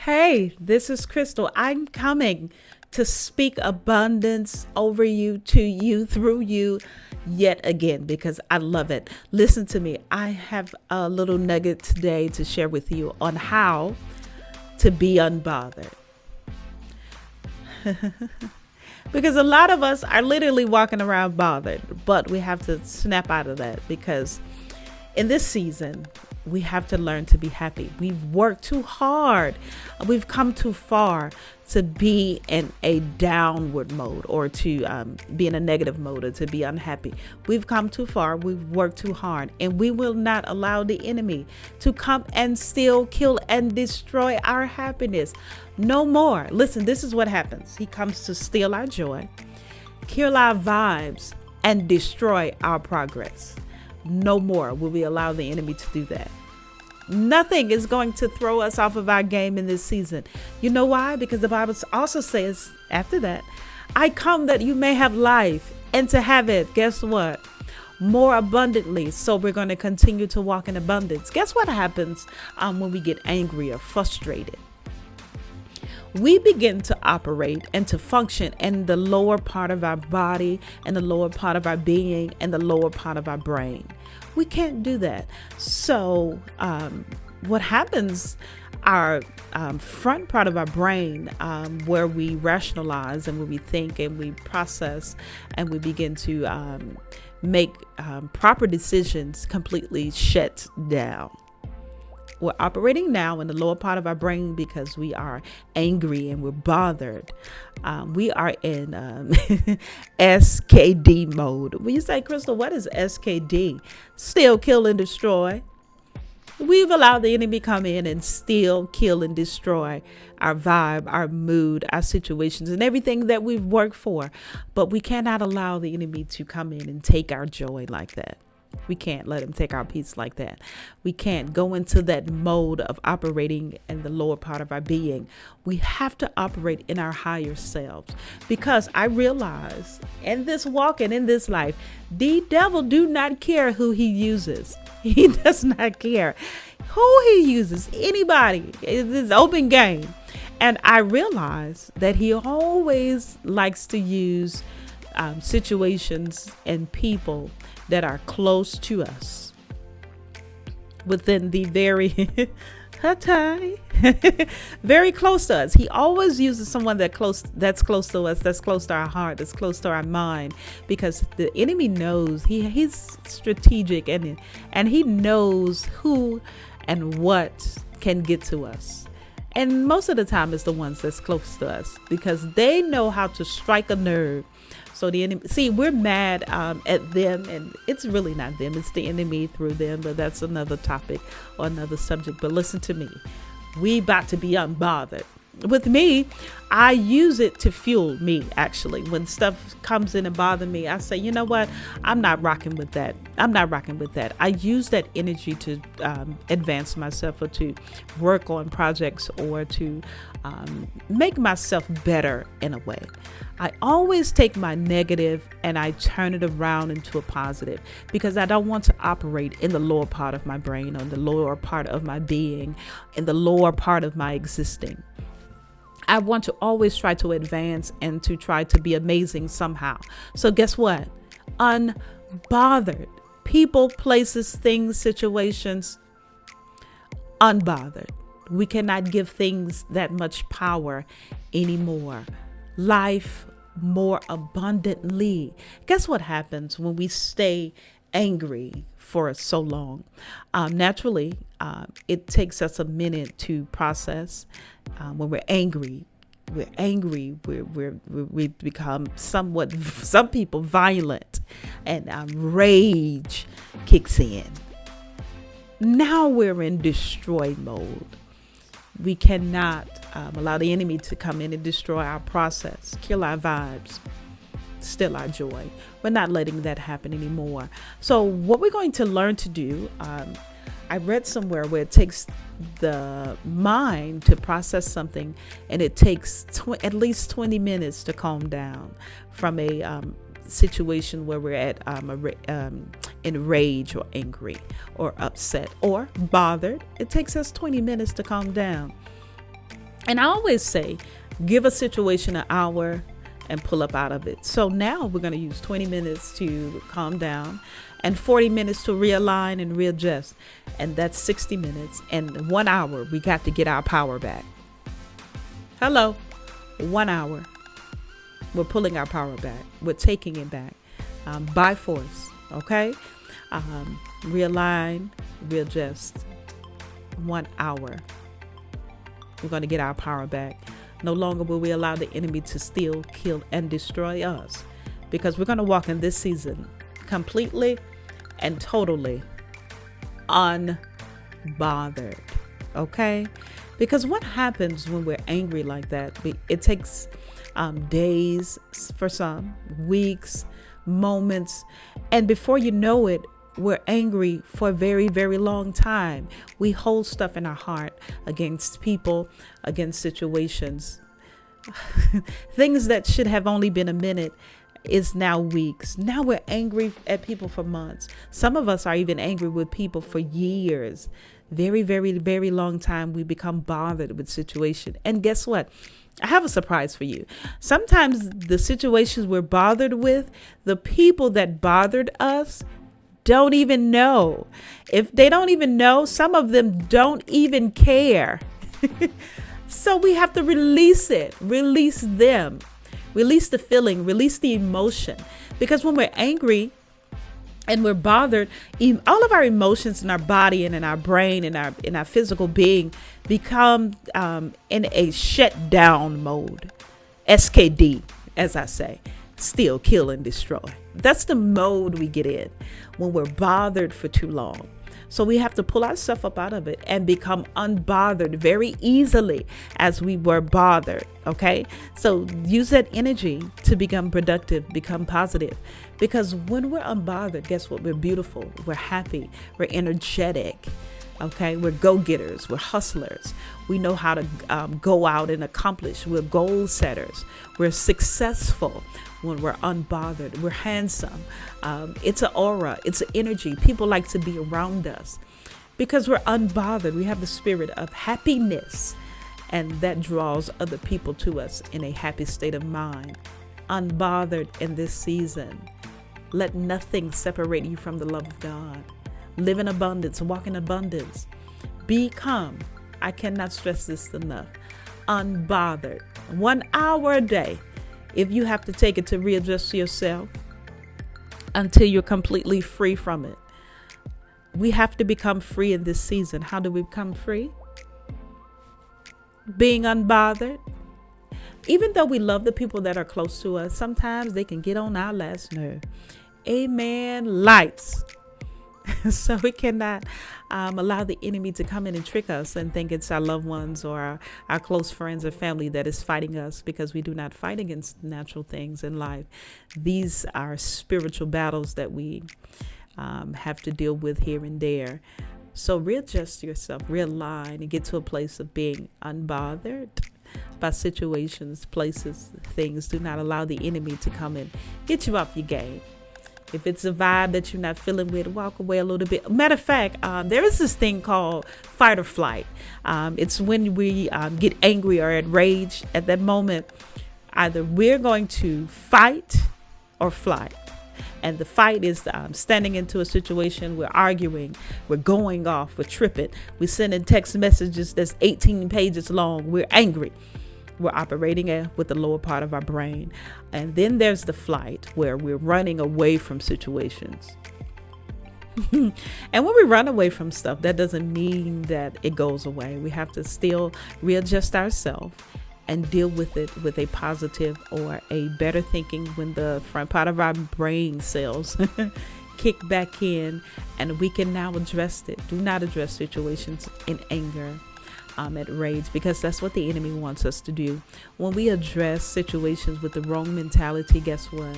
Hey, this is Crystal. I'm coming to speak abundance over you, to you, through you, yet again, because I love it. Listen to me. I have a little nugget today to share with you on how to be unbothered. Because a lot of us are literally walking around bothered, but we have to snap out of that because in this season, we have to learn to be happy. We've worked too hard. We've come too far to be in a downward mode or to be in a negative mode or to be unhappy. We've come too far. We've worked too hard, and we will not allow the enemy to come and steal, kill, and destroy our happiness. No more. Listen, this is what happens. He comes to steal our joy, kill our vibes, and destroy our progress. No more will we allow the enemy to do that. Nothing is going to throw us off of our game in this season. You know why? Because the Bible also says after that, I come that you may have life and to have it. Guess what? More abundantly. So we're going to continue to walk in abundance. Guess what happens when we get angry or frustrated? We begin to operate and to function in the lower part of our body and the lower part of our being and the lower part of our brain. We can't do that. So what happens, our front part of our brain, where we rationalize and where we think and we process and we begin to make proper decisions, completely shuts down. We're operating now in the lower part of our brain because we are angry and we're bothered. We are in SKD mode. When you say, Crystal, what is SKD? Steal, kill, and destroy. We've allowed the enemy come in and steal, kill, and destroy our vibe, our mood, our situations, and everything that we've worked for. But we cannot allow the enemy to come in and take our joy like that. We can't let him take our peace like that. We can't go into that mode of operating in the lower part of our being. We have to operate in our higher selves, because I realize in this walk and in this life, the devil do not care who he uses. He does not care who he uses. Anybody. It's open game. And I realize that he always likes to use situations and people that are close to us, within the very very close to us. He always uses someone that's close to us, that's close to our heart, that's close to our mind, because the enemy knows he's strategic and he knows who and what can get to us. And most of the time it's the ones that's close to us, because they know how to strike a nerve. So the enemy, see, we're mad at them, and it's really not them, it's the enemy through them, but that's another topic or another subject. But listen to me, we about to be unbothered. With me, I use it to fuel me. Actually, when stuff comes in and bother me, I say, you know what, I'm not rocking with that. I use that energy to advance myself, or to work on projects, or to make myself better in a way. I always take my negative and I turn it around into a positive, because I don't want to operate in the lower part of my brain, or the lower part of my being, in the lower part of my existing. I want to always try to advance and to try to be amazing somehow. So guess what? Unbothered. People, places, things, situations, unbothered. We cannot give things that much power anymore. Life more abundantly. Guess what happens when we stay angry for so long? Naturally, it takes us a minute to process. When we're angry, we become somewhat, some people, violent, and rage kicks in. Now we're in destroy mode. We cannot allow the enemy to come in and destroy our process, kill our vibes, steal our joy. We're not letting that happen anymore. So what we're going to learn to do, I read somewhere where it takes the mind to process something, and it takes at least 20 minutes to calm down from a situation where we're at in rage or angry or upset or bothered. It takes us 20 minutes to calm down. And I always say, give a situation an hour and pull up out of it. So now we're going to use 20 minutes to calm down and 40 minutes to realign and readjust. And that's 60 minutes. And 1 hour, we got to get our power back. Hello, 1 hour. We're pulling our power back. We're taking it back by force. Okay. Realign, readjust. 1 hour. We're going to get our power back. No longer will we allow the enemy to steal, kill, and destroy us, because we're going to walk in this season completely and totally unbothered. Okay? Because what happens when we're angry like that? It takes days for some, weeks, moments, and before you know it, we're angry for a very, very long time. We hold stuff in our heart against people, against situations. Things that should have only been a minute is now weeks. Now we're angry at people for months. Some of us are even angry with people for years. Very, very, very long time. We become bothered with situation. And guess what? I have a surprise for you. Sometimes the situations we're bothered with, the people that bothered us don't even know. If they don't even know, some of them don't even care. So we have to release it, release them, release the feeling, release the emotion. Because when we're angry and we're bothered, all of our emotions in our body and in our brain and in our physical being become in a shutdown mode. SKD, as I say. Steal, kill, and destroy. That's the mode we get in when we're bothered for too long. So we have to pull ourselves up out of it and become unbothered very easily as we were bothered. Okay. So use that energy to become productive, become positive, because when we're unbothered, guess what? We're beautiful. We're happy. We're energetic. Okay. We're go-getters. We're hustlers. We know how to go out and accomplish. We're goal setters. We're successful. When we're unbothered, we're handsome. It's an aura. It's an energy. People like to be around us because we're unbothered. We have the spirit of happiness, and that draws other people to us in a happy state of mind. Unbothered in this season. Let nothing separate you from the love of God. Live in abundance. Walk in abundance. Become, I cannot stress this enough, unbothered. 1 hour a day. If you have to take it to readjust yourself until you're completely free from it. We have to become free in this season. How do we become free? Being unbothered. Even though we love the people that are close to us, sometimes they can get on our last nerve. Amen. Lights. So we cannot allow the enemy to come in and trick us and think it's our loved ones or our close friends or family that is fighting us, because we do not fight against natural things in life. These are spiritual battles that we have to deal with here and there. So readjust yourself, realign, and get to a place of being unbothered by situations, places, things. Do not allow the enemy to come and get you off your game. If it's a vibe that you're not feeling with, walk away a little bit. Matter of fact, there is this thing called fight or flight. It's when we get angry or enraged. At that moment, either we're going to fight or flight. And the fight is standing into a situation, we're arguing, we're going off, we're tripping, we're sending text messages that's 18 pages long, we're angry. We're operating with the lower part of our brain. And then there's the flight, where we're running away from situations. And when we run away from stuff, that doesn't mean that it goes away. We have to still readjust ourselves and deal with it with a positive or a better thinking when the front part of our brain cells kick back in, and we can now address it. Do not address situations in anger. At rage, because that's what the enemy wants us to do. When we address situations with the wrong mentality, guess what?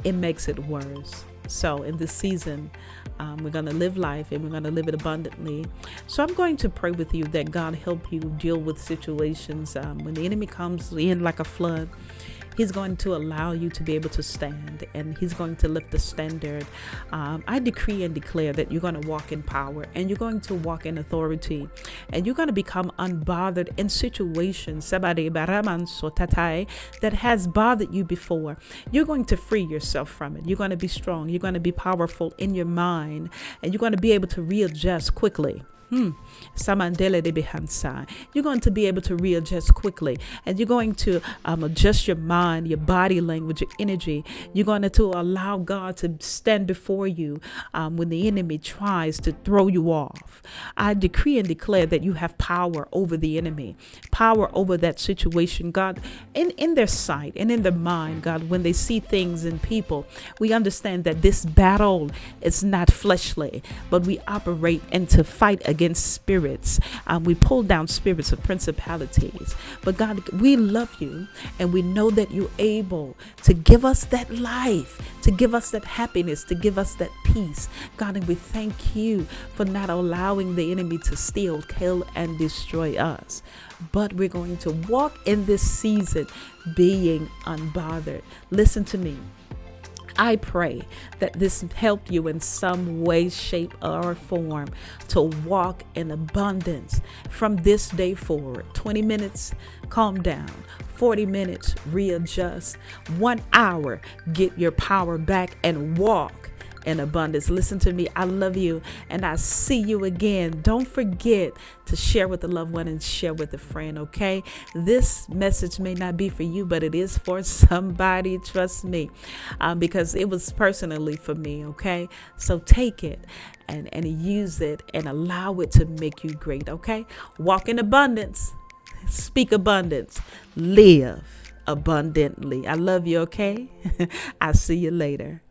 It makes it worse. So in this season, we're going to live life, and we're going to live it abundantly. So I'm going to pray with you that God help you deal with situations when the enemy comes in like a flood. He's going to allow you to be able to stand, and he's going to lift the standard. I decree and declare that you're going to walk in power, and you're going to walk in authority, and you're going to become unbothered in situations that has bothered you before. You're going to free yourself from it. You're going to be strong. You're going to be powerful in your mind, and you're going to be able to readjust quickly. You're going to be able to readjust quickly, and you're going to adjust your mind, your body language, your energy. You're going to allow God to stand before you when the enemy tries to throw you off. I decree and declare that you have power over the enemy, power over that situation, God, in their sight and in their mind, God. When they see things in people, we understand that this battle is not fleshly, but we operate and to fight against spirits. We pull down spirits of principalities. But God, we love you, and we know that you're able to give us that life, to give us that happiness, to give us that peace. God, and we thank you for not allowing the enemy to steal, kill, and destroy us. But we're going to walk in this season being unbothered. Listen to me. I pray that this helped you in some way, shape, or form to walk in abundance from this day forward. 20 minutes, calm down. 40 minutes, readjust. 1 hour, get your power back and walk in abundance. Listen to me. I love you, and I see you again. Don't forget to share with a loved one and share with a friend, okay? This message may not be for you, but it is for somebody. Trust me, because it was personally for me, okay? So take it and use it and allow it to make you great, okay? Walk in abundance. Speak abundance. Live abundantly. I love you, okay? I'll see you later.